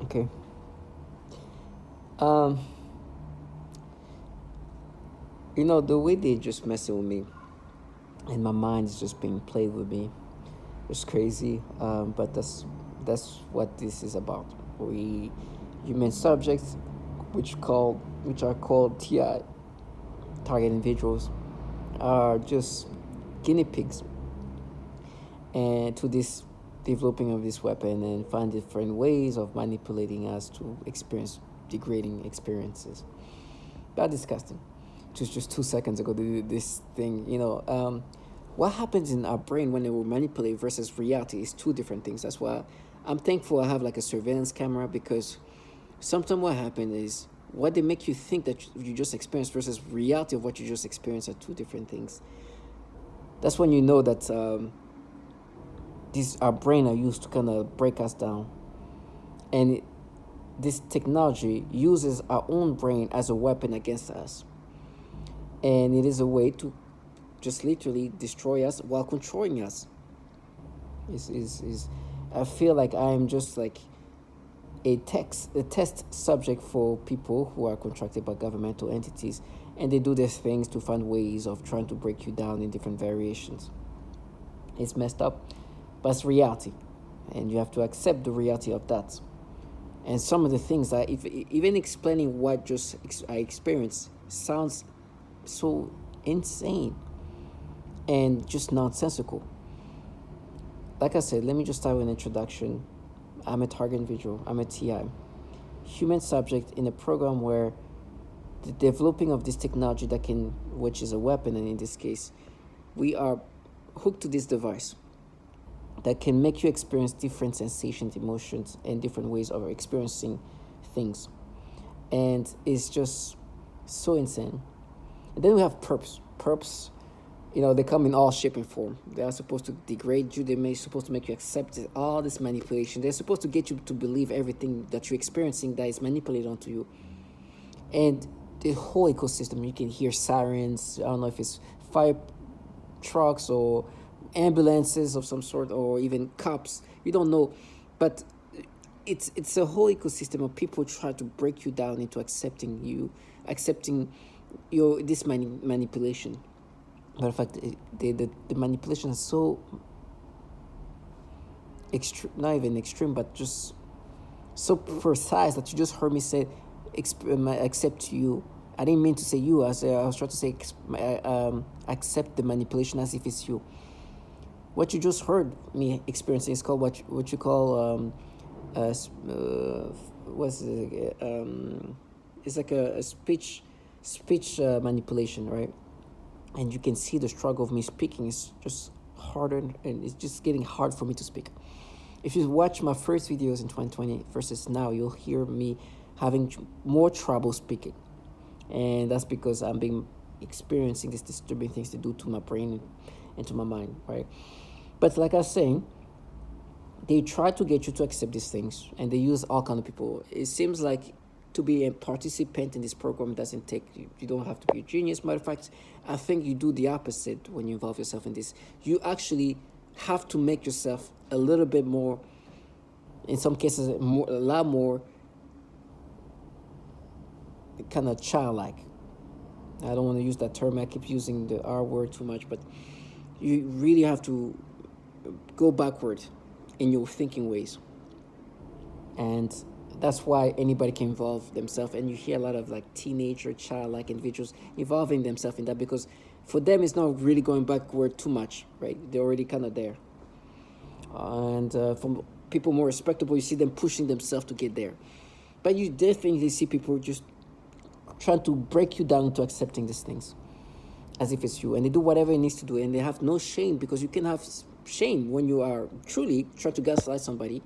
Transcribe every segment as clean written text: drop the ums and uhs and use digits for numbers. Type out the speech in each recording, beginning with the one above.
Okay. Um, the way they just messing with me, and my mind is just being played with me. It's crazy. But that's what this is about. We human subjects, which are called TI, target individuals, are just guinea pigs, and to this developing of this weapon and find different ways of manipulating us to experience degrading experiences. That disgusting. Just 2 seconds ago, this thing, what happens in our brain when we manipulate versus reality is two different things. That's why I'm thankful I have like a surveillance camera, because sometimes what happens is what they make you think that you just experienced versus reality of what you just experienced are two different things. That's when you know that these our brain are used to kind of break us down, and this technology uses our own brain as a weapon against us, and it is a way to just literally destroy us while controlling us. Is I feel like I am just like a test subject for people who are contracted by governmental entities, and they do these things to find ways of trying to break you down in different variations. It's messed up, but it's reality, and you have to accept the reality of that. And some of the things that, if even explaining what I experienced, sounds so insane and just nonsensical. Like I said, let me just start with an introduction. I'm a target individual. I'm a TI, human subject in a program where the developing of this technology which is a weapon, and in this case, we are hooked to this device that can make you experience different sensations, emotions, and different ways of experiencing things. And it's just so insane. And then we have perps. Perps, they come in all shape and form. They are supposed to degrade you. They're supposed to make you accept all this manipulation. They're supposed to get you to believe everything that you're experiencing that is manipulated onto you. And the whole ecosystem, you can hear sirens. I don't know if it's fire trucks or ambulances of some sort, or even cops. You don't know, but it's a whole ecosystem of people try to break you down into accepting your this manipulation. But in fact, the manipulation is so extreme, not even extreme, but just so precise that you just heard me say, accept you. I didn't mean to say you. I was trying to say accept the manipulation as if it's you. What you just heard me experiencing is called what you call what's it, it's like a speech manipulation, right? And you can see the struggle of me speaking is just harder, and it's just getting hard for me to speak. If you watch my first videos in 2020 versus now, you'll hear me having more trouble speaking, and that's because I'm being experiencing these disturbing things to do to my brain and to my mind, right? But like I was saying, they try to get you to accept these things, and they use all kind of people. It seems like to be a participant in this program doesn't take you. You don't have to be a genius. Matter of fact, I think you do the opposite when you involve yourself in this. You actually have to make yourself a little bit more, in some cases, a lot more kind of childlike. I don't want to use that term. I keep using the R word too much, but you really have to go backward in your thinking ways. And that's why anybody can involve themselves, and you hear a lot of like teenager, childlike individuals involving themselves in that, because for them it's not really going backward too much, right? They're already kind of there. And from people more respectable, you see them pushing themselves to get there. But you definitely see people just trying to break you down into accepting these things as if it's you, and they do whatever it needs to do, and they have no shame, because you can have shame when you are truly trying to gaslight somebody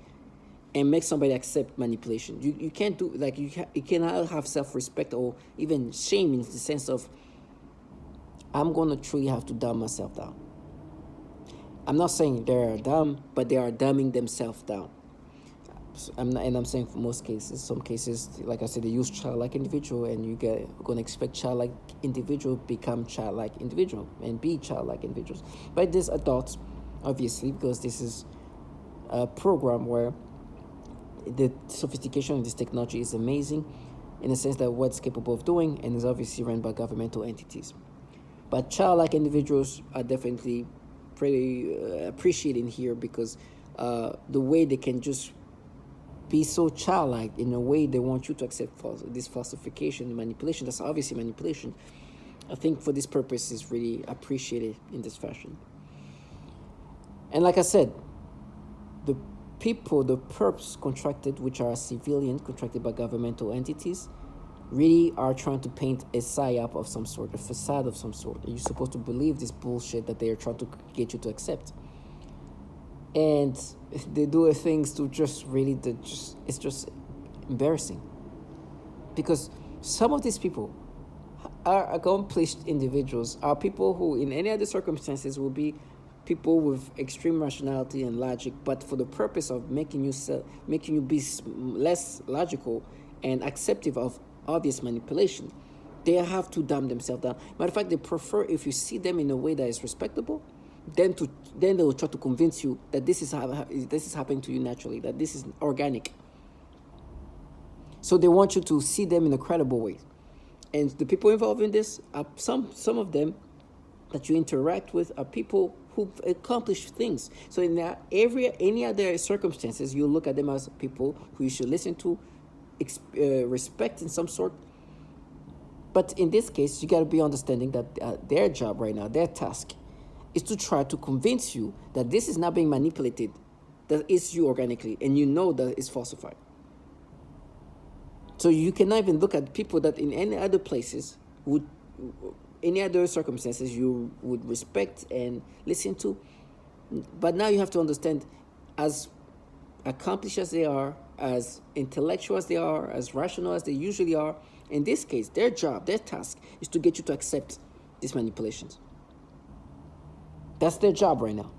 and make somebody accept manipulation. You can't do, like, you cannot have self-respect or even shame in the sense of, I'm going to truly have to dumb myself down. I'm not saying they are dumb, but they are dumbing themselves down. I'm saying for most cases. Some cases, like I said, they use childlike individual, and you going to expect childlike individual become childlike individual and be childlike individuals. But there's adults, obviously, because this is a program where The sophistication of this technology is amazing in the sense that what it's capable of doing, and is obviously run by governmental entities. But childlike individuals are definitely pretty appreciated here, because the way they can just be so childlike in a way they want you to accept this falsification, manipulation. That's obviously manipulation. I think for this purpose is really appreciated in this fashion. And like I said, the people, the perps contracted, which are civilian, contracted by governmental entities, really are trying to paint a psyop of some sort, a facade of some sort. You're supposed to believe this bullshit that they are trying to get you to accept. And they do things to just really, it's just embarrassing. Because some of these people are accomplished individuals, are people who in any other circumstances will be people with extreme rationality and logic, but for the purpose of making you be less logical and acceptive of obvious manipulation, they have to dumb themselves down. Matter of fact, they prefer if you see them in a way that is respectable, then they will try to convince you that this is happening to you naturally, that this is organic. So they want you to see them in a credible way. And the people involved in this are some of them that you interact with are people who accomplish things. So in any other circumstances, you look at them as people who you should listen to, respect in some sort. But in this case, you got to be understanding that their job right now, their task, is to try to convince you that this is not being manipulated, that it's you organically, and you know that it's falsified. So you cannot even look at people that in any other places would, any other circumstances you would respect and listen to. But now you have to understand, as accomplished as they are, as intellectual as they are, as rational as they usually are, in this case, their job, their task is to get you to accept these manipulations. That's their job right now.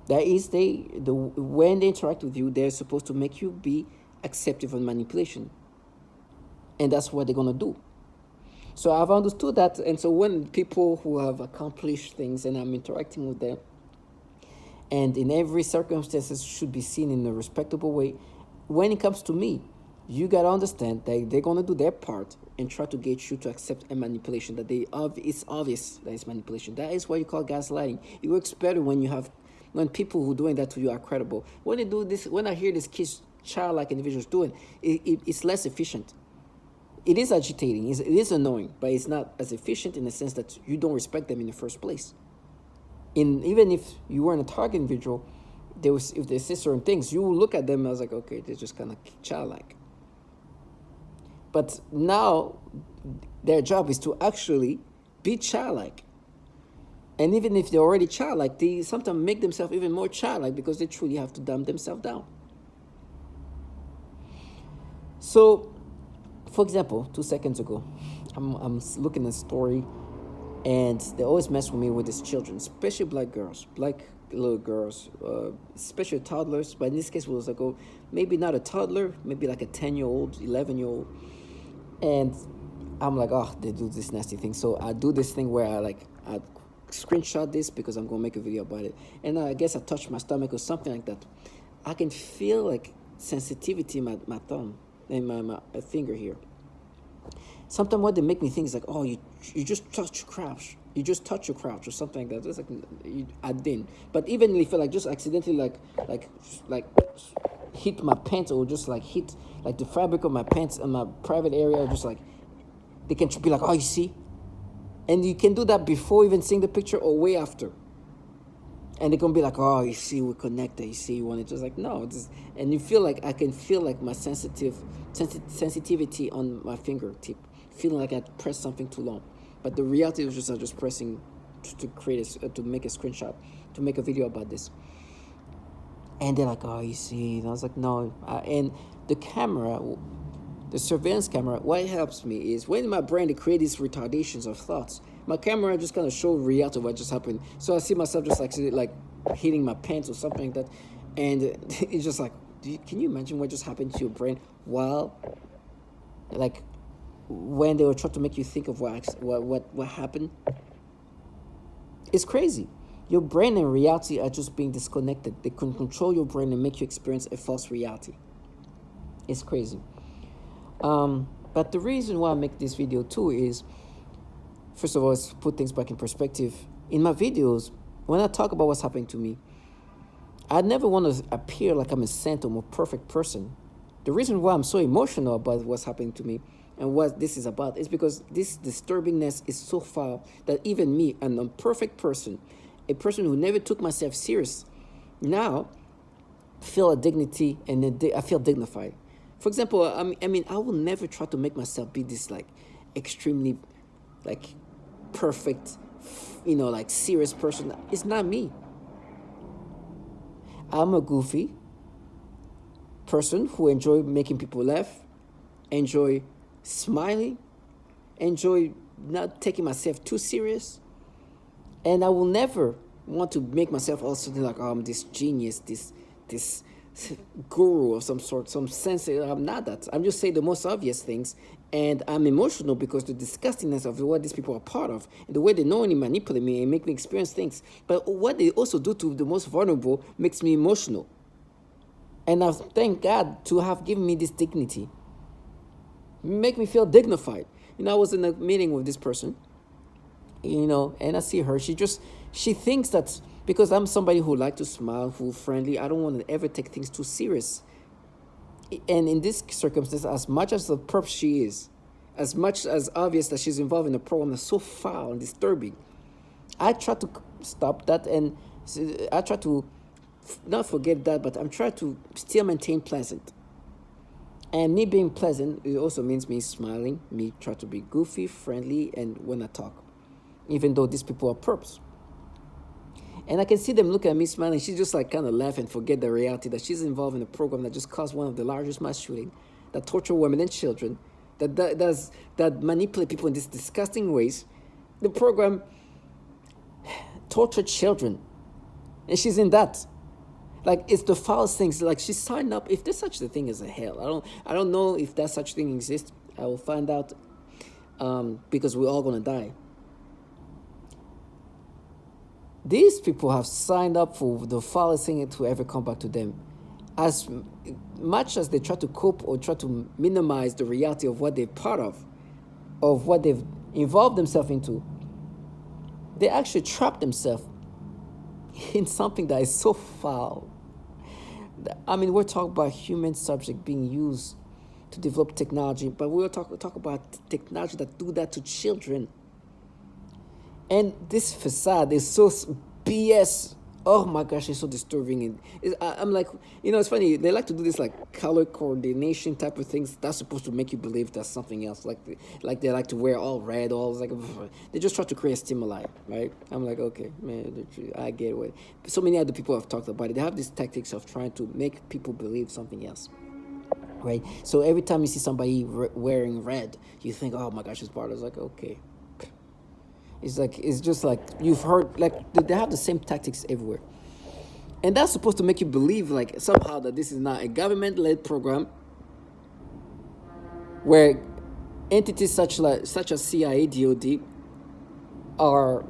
That is, when they interact with you, they're supposed to make you be acceptive of manipulation. And that's what they're going to do. So I've understood that. And so when people who have accomplished things and I'm interacting with them, and in every circumstances should be seen in a respectable way, when it comes to me, you got to understand that they're going to do their part and try to get you to accept a manipulation, that it's obvious that it's manipulation. That is what you call gaslighting. It works better when people who are doing that to you are credible. When they do this, when I hear these kids, childlike individuals doing it's less efficient. It is agitating, it is annoying, but it's not as efficient in the sense that you don't respect them in the first place. Even if you weren't a target individual, if they say certain things, you will look at them as like, okay, they're just kind of childlike. But now their job is to actually be childlike. And even if they're already childlike, they sometimes make themselves even more childlike because they truly have to dumb themselves down. So, for example, 2 seconds ago, I'm looking at a story, and they always mess with me with these children, especially black little girls, especially toddlers. But in this case, it was like, maybe not a toddler, maybe like a 10-year-old, 11-year-old. And I'm like, they do this nasty thing. So I do this thing where I screenshot this because I'm going to make a video about it. And I guess I touched my stomach or something like that. I can feel like sensitivity in my thumb and my finger here. Sometimes what they make me think is like, you just touch your crotch. You just touch your crotch or something like that. It's like, I didn't. But even if I just accidentally like hit my pants, or just like hit like the fabric of my pants in my private area, just like, they can be like, you see? And you can do that before even seeing the picture or way after. And they're going to be like, you see, we're connected. You see, you want it. Just like, no. And you feel like, I can feel like my sensitivity on my fingertip, feeling like I pressed something too long. But the reality was just pressing to make a screenshot, to make a video about this. And they're like, you see. And I was like, no. And the camera, the surveillance camera, what helps me is when in my brain they create these retardations of thoughts, my camera just kind of show reality of what just happened. So I see myself just like hitting my pants or something like that. And it's just like, can you imagine what just happened to your brain while, like, when they were trying to make you think of what happened? It's crazy. Your brain and reality are just being disconnected. They can control your brain and make you experience a false reality. It's crazy. But the reason why I make this video too is, first of all, is to put things back in perspective. In my videos, when I talk about what's happening to me, I never want to appear like I'm a saint or a perfect person. The reason why I'm so emotional about what's happening to me and what this is about is because this disturbingness is so far that even me, an imperfect person, a person who never took myself serious, now feel a dignity and I feel dignified. For example, I will never try to make myself be this like extremely like perfect, like serious person. It's not me. I'm a goofy person who enjoy making people laugh, enjoy smiling, enjoy not taking myself too serious. And I will never want to make myself also like, oh, I'm this genius, this guru of some sort, some sense. I'm not that. I'm just saying the most obvious things. And I'm emotional because the disgustingness of what these people are part of, and the way they knowingly manipulate me and make me experience things. But what they also do to the most vulnerable makes me emotional. And I thank God to have given me this dignity. Make me feel dignified. I was in a meeting with this person, and I see her. She thinks that because I'm somebody who like to smile, who friendly, I don't want to ever take things too serious. And in this circumstance, as much as the perp she is, as much as obvious that she's involved in a program that's so foul and disturbing, I try to stop that, and I try to not forget that, but I'm trying to still maintain pleasant. And me being pleasant, it also means me smiling, me try to be goofy, friendly, and when I talk, even though these people are perps. And I can see them look at me smiling. She just like kind of laugh and forget the reality that she's involved in a program that just caused one of the largest mass shooting, that torture women and children, that manipulate people in these disgusting ways. The program tortured children, and she's in that. Like, it's the foulest things. Like, she signed up. If there's such a thing as a hell, I don't know if that such thing exists. I will find out, because we're all gonna die. These people have signed up for the foulest thing to ever come back to them. As much as they try to cope or try to minimize the reality of what they're part of what they've involved themselves into, they actually trap themselves in something that is so foul. We're talking about human subject being used to develop technology, but we'll talk about technology that do that to children. And this facade is so BS. Oh my gosh, it's so disturbing. And I'm like, it's funny. They like to do this like color coordination type of things. That's supposed to make you believe that's something else. Like they like to wear all red, all like they just try to create stimuli, right? I'm like, okay, man, I get it. So many other people have talked about it. They have these tactics of trying to make people believe something else. Right? So every time you see somebody wearing red, you think, oh my gosh, it's part of it. It's like, okay. It's just like you've heard, like they have the same tactics everywhere. And that's supposed to make you believe like somehow that this is not a government-led program where entities such as CIA, DOD are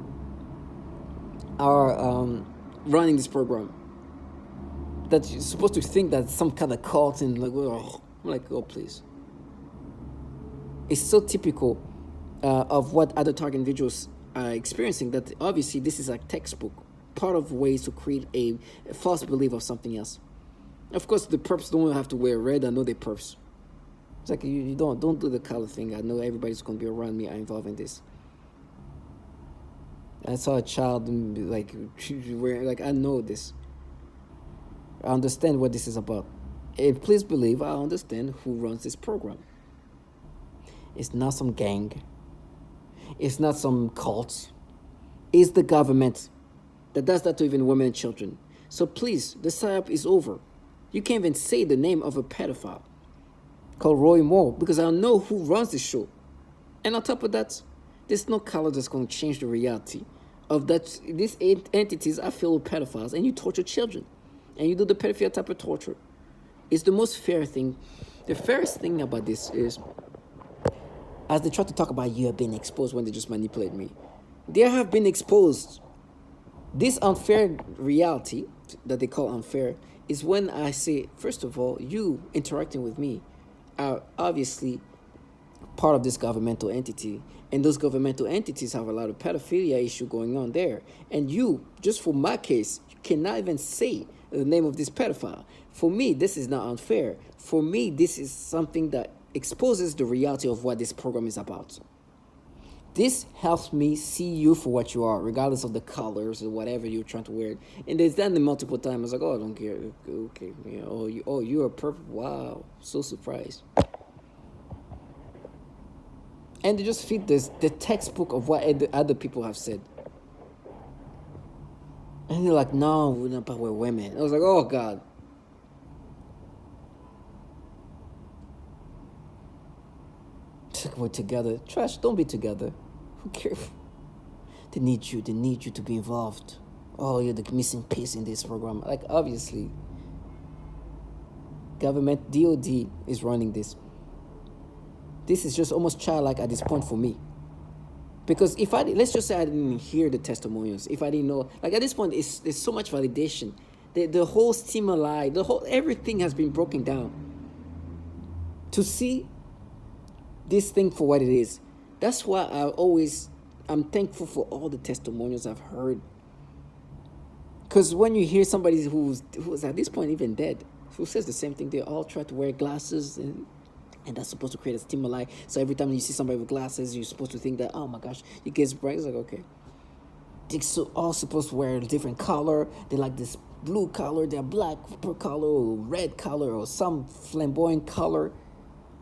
running this program. That you're supposed to think that some kind of cult and like, oh, I'm like, oh please. It's so typical of what other target individuals are experiencing that obviously this is like textbook, part of ways to create a false belief of something else. Of course, the perps don't have to wear red. I know they're perps. It's like you don't do the color thing. I know everybody's going to be around me are involved in this. I saw a child like wearing, like I know this. I understand what this is about. And please believe I understand who runs this program. It's not some gang. It's not some cult. It's the government that does that to even women and children. So please, the psyop is over. You can't even say the name of a pedophile called Roy Moore because I know who runs this show. And on top of that, there's no color that's going to change the reality of that. These entities are filled with pedophiles, and you torture children, and you do the pedophile type of torture. It's the most fair thing. The fairest thing about this is, as they try to talk about you have been exposed when they just manipulate me, they have been exposed. This unfair reality that they call unfair is when I say, first of all, you interacting with me are obviously part of this governmental entity, and those governmental entities have a lot of pedophilia issue going on there. And you, just for my case, you cannot even say the name of this pedophile. For me, this is not unfair. For me, this is something that exposes the reality of what this program is about. This helps me see you for what you are, regardless of the colors or whatever you're trying to wear. And there's done it multiple times. I was like, oh, I don't care. Okay, yeah. Oh, you're perfect. Wow, so surprised. And they just feed this the textbook of what other people have said. And they're like, no, we're women. I was like, oh God. We're together. Trash, don't be together. Who cares? They need you. They need you to be involved. Oh, you're the missing piece in this program. Like, obviously, government, DOD is running this. This is just almost childlike at this point for me. Because if let's just say I didn't hear the testimonials, if I didn't know, like at this point, there's so much validation. The whole stimuli, everything has been broken down. To see this thing for what it is, that's why I'm thankful for all the testimonials I've heard. Because when you hear somebody who's at this point even dead, who says the same thing, they all try to wear glasses and that's supposed to create a stimuli. So every time you see somebody with glasses, you're supposed to think that, oh my gosh, it gets bright. It's like, okay. They're all supposed to wear a different color. They like this blue color, they're black color, or red color, or some flamboyant color.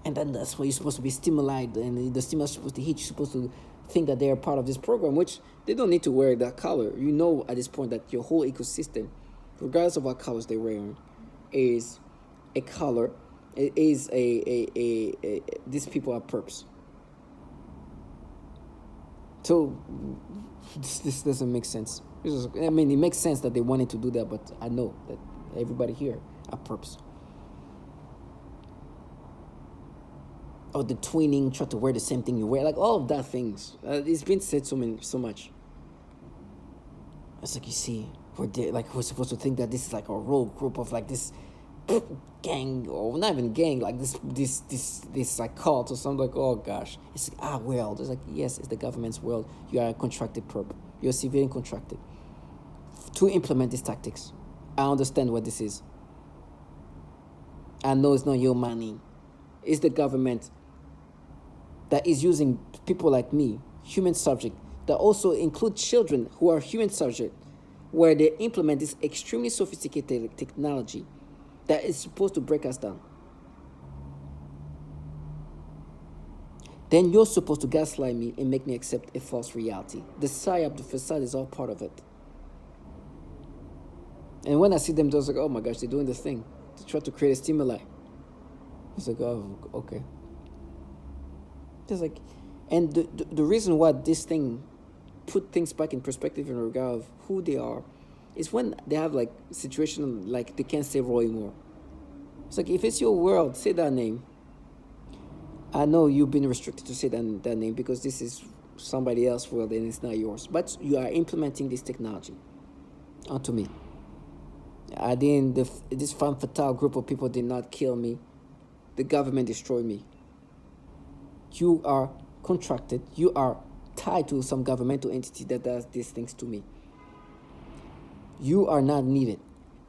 And then that's why you're supposed to be stimulated. And the stimuli is supposed to hit. You're supposed to think that they're part of this program, which they don't need to wear that color. You know at this point that your whole ecosystem, regardless of what colors they're wearing, is a color. It is these people are perps. So this doesn't make sense. I mean, it makes sense that they wanted to do that, but I know that everybody here are perps. Or the twinning, try to wear the same thing you wear, like all of that things. It's been said so much. It's like, you see, we're supposed to think that this is like a rogue group of like this gang, or not even gang, like this like cult or something. Like, oh gosh, it's like, world. It's like, yes, it's the government's world. You are a contracted perp. You're a civilian contracted to implement these tactics. I understand what this is. I know it's not your money. It's the government that is using people like me, human subject, that also include children who are human subject, where they implement this extremely sophisticated technology that is supposed to break us down. Then you're supposed to gaslight me and make me accept a false reality. The psyop, the facade is all part of it. And when I see them, they're like, oh my gosh, they're doing the thing to try to create a stimuli. It's like, oh, okay. Just like, and the reason why this thing put things back in perspective in regard of who they are is when they have like situation like they can't say Roy Moore. It's like, if it's your world, say that name. I know you've been restricted to say that name because this is somebody else's world and it's not yours. But you are implementing this technology onto me. This femme fatale group of people did not kill me. The government destroyed me. You are contracted. You are tied to some governmental entity that does these things to me. You are not needed.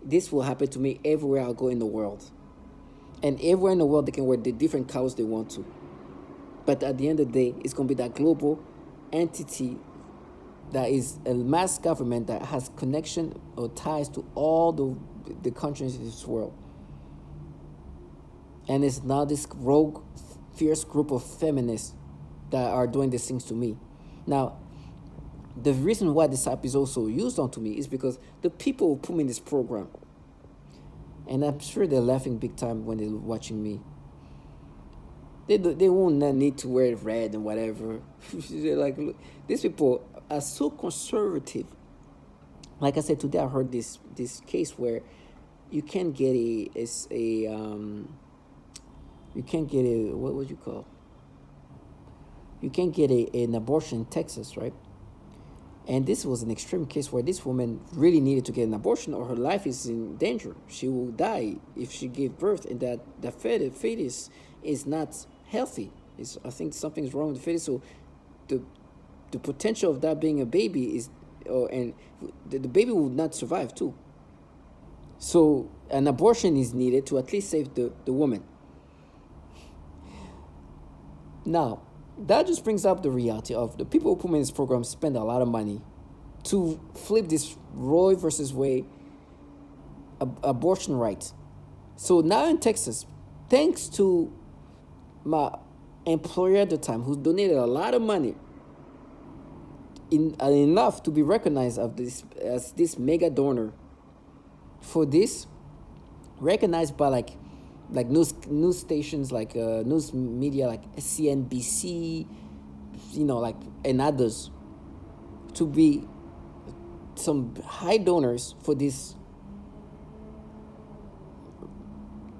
This will happen to me everywhere I go in the world. And everywhere in the world, they can wear the different colors they want to. But at the end of the day, it's going to be that global entity that is a mass government that has connection or ties to all the countries in this world. And it's now this rogue, fierce group of feminists that are doing these things to me. Now, the reason why this app is also used onto me is because the people who put me in this program, and I'm sure they're laughing big time when they're watching me. They won't need to wear red and whatever. They're like, look, these people are so conservative. Like I said, today I heard this case where you can't get what would you call? You can't get an abortion in Texas, right? And this was an extreme case where this woman really needed to get an abortion or her life is in danger. She will die if she gave birth, and that fetus is not healthy. I think something's wrong with the fetus. So the the potential of that being a baby is, and the baby will not survive too. So an abortion is needed to at least save the woman. Now, that just brings up the reality of the people who put me in this program spend a lot of money to flip this Roe versus Wade abortion right. So now in Texas, thanks to my employer at the time, who donated a lot of money, enough to be recognized as this mega donor for this, recognized by like news stations, like news media like CNBC, like, and others, to be some high donors for this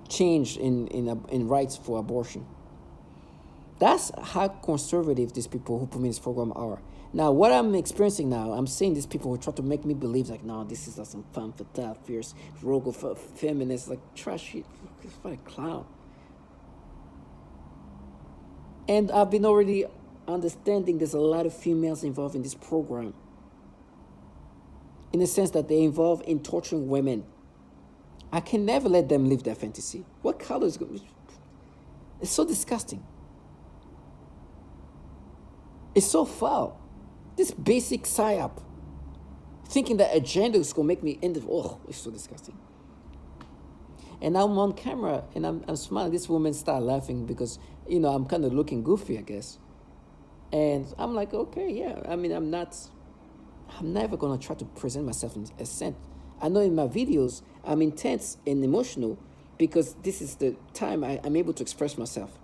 change in rights for abortion. That's how conservative these people who put me in this program are. Now, what I'm experiencing now, I'm seeing these people who try to make me believe, like, no, this is like some femme fatale, fierce, rogue, feminist, like, trash shit. What a clown. And I've been already understanding there's a lot of females involved in this program, in the sense that they involve in torturing women. I can never let them live their fantasy. What color is good? It's so disgusting. It's so foul. This basic psyop, thinking that agenda is going to make me end it. Oh, it's so disgusting. And I'm on camera and I'm smiling. This woman started laughing because, I'm kind of looking goofy, I guess. And I'm like, okay, yeah. I mean, I'm never going to try to present myself in a sense. I know in my videos, I'm intense and emotional because this is the time I'm able to express myself.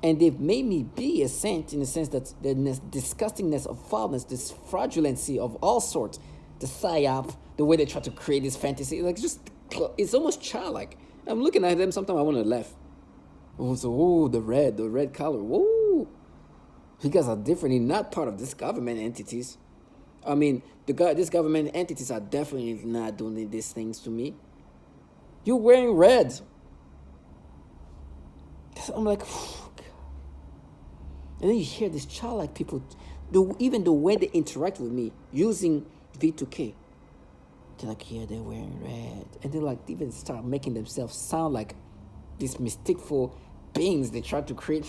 And they've made me be a saint in the sense that the disgustingness of foulness, this fraudulency of all sorts, the psyop, the way they try to create this fantasy, like, it's almost childlike. I'm looking at them, sometimes I want to laugh. The red color, whoa. You guys are definitely not part of this government entities. I mean, these government entities are definitely not doing these things to me. You're wearing red. I'm like, and then you hear these childlike people, even the way they interact with me using V2K. They're like, yeah, they're wearing red. And they even start making themselves sound like these mysticful beings they try to create.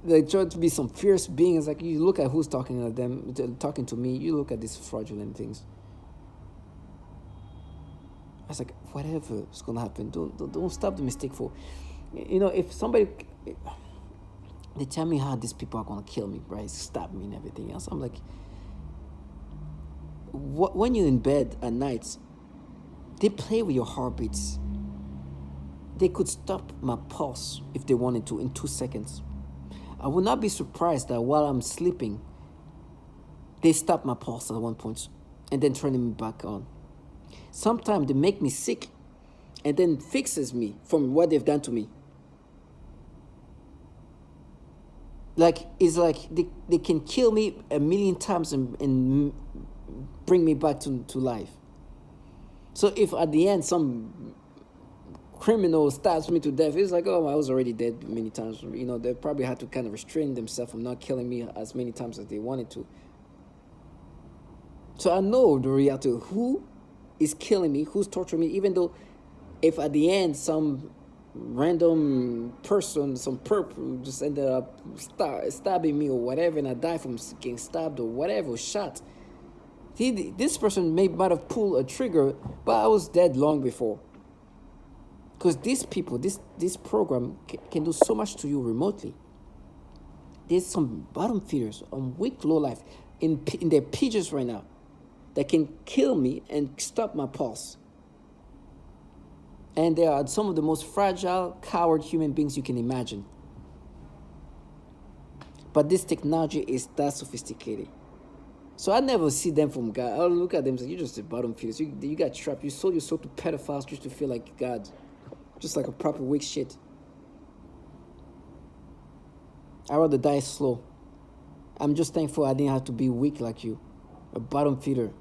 They try to be some fierce beings. Like, you look at who's talking to them, talking to me, you look at these fraudulent things. I was like, whatever is going to happen, don't stop the mistakeful. If somebody, they tell me how these people are going to kill me, right, stab me and everything else, I'm like, when you're in bed at night, they play with your heartbeats. They could stop my pulse if they wanted to in 2 seconds. I would not be surprised that while I'm sleeping, they stop my pulse at one point and then turn me back on. Sometimes they make me sick and then fixes me from what they've done to me. It's like they can kill me 1,000,000 times and bring me back to life. So if at the end some criminal stabs me to death, it's like, oh, I was already dead many times. They probably had to kind of restrain themselves from not killing me as many times as they wanted to. So I know the reality of who is killing me, who's torturing me, even though if at the end some random person, some perp just ended up stabbing me or whatever, and I die from getting stabbed or whatever, shot. This person might have pulled a trigger, but I was dead long before. Because these people, this program can do so much to you remotely. There's some bottom feeders on weak, low life in their pages right now that can kill me and stop my pulse. And they are some of the most fragile, coward human beings you can imagine. But this technology is that sophisticated. So I never see them from God. I'll look at them and say, you're just a bottom feeders. You got trapped. You sold your soul to pedophiles just to feel like God. Just like a proper weak shit. I'd rather die slow. I'm just thankful I didn't have to be weak like you, a bottom feeder,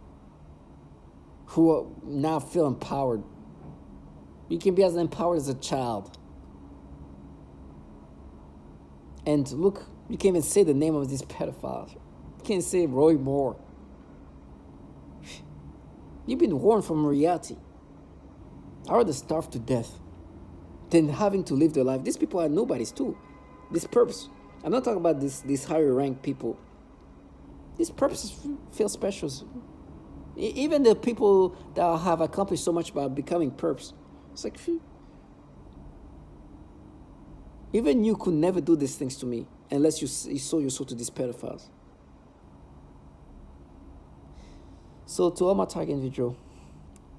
who now feel empowered. You can be as empowered as a child. And look, you can't even say the name of this pedophile. You can't say Roy Moore. You've been warned from reality. I'd rather starve to death than having to live their life. These people are nobodies too. This purpose. I'm not talking about these higher ranked people. These purposes feel special. Even the people that have accomplished so much by becoming perps. It's like, even you could never do these things to me unless you sold your soul to these pedophiles. So to all my target individual,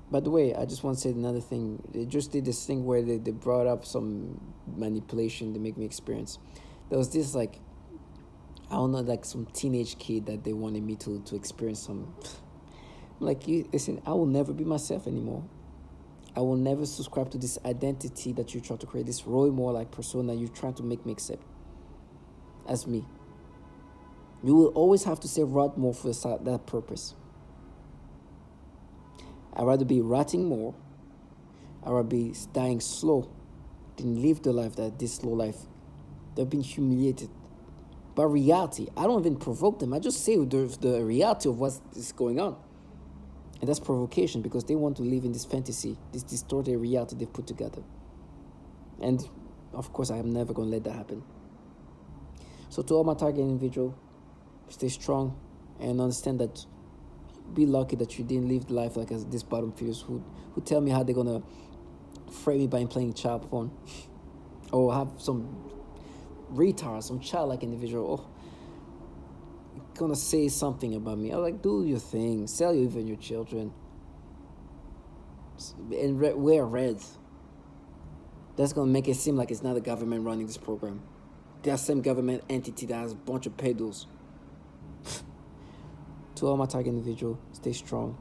by the way, I just want to say another thing. They just did this thing where they brought up some manipulation to make me experience. There was this like, I don't know, like some teenage kid that they wanted me to experience some. I'm like, you listen, I will never be myself anymore. I will never subscribe to this identity that you try to create, this Roy Moore like persona you're trying to make me accept as me. You will always have to say rot more for that purpose. I'd rather be rotting more. I'd rather be dying slow than live the life that this slow life. They've been humiliated. But reality, I don't even provoke them. I just say the reality of what is going on. And that's provocation because they want to live in this fantasy, this distorted reality they've put together. And of course, I am never going to let that happen. So to all my target individual, stay strong and understand that be lucky that you didn't live the life like as these bottom feeders who tell me how they're going to frame me by playing child porn or have some retard, some childlike individual, gonna say something about me. I'm like, do your thing, sell even your children, and wear red. That's gonna make it seem like it's not the government running this program. That same government entity that has a bunch of pedos. To all my target individual, stay strong.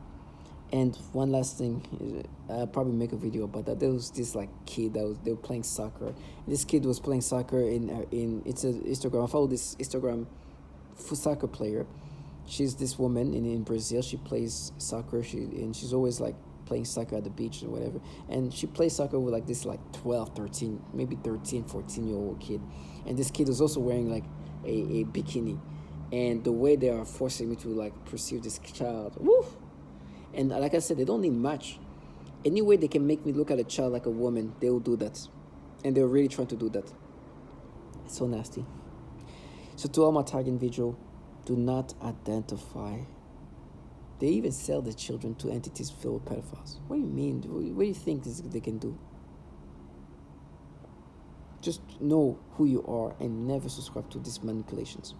And one last thing, I'll probably make a video about that. There was this like kid they were playing soccer. This kid was playing soccer in it's a Instagram. I follow this Instagram soccer player. She's this woman in Brazil. She plays soccer. She's always like playing soccer at the beach or whatever. And she plays soccer with like this like 12, 13, maybe 13, 14-year-old kid. And this kid was also wearing like a bikini. And the way they are forcing me to like perceive this child, woo! And like I said, they don't need much. Any way they can make me look at a child like a woman, they will do that. And they're really trying to do that. It's so nasty. So to all my target individual, do not identify. They even sell the children to entities filled with pedophiles. What do you mean? What do you think they can do? Just know who you are and never subscribe to these manipulations.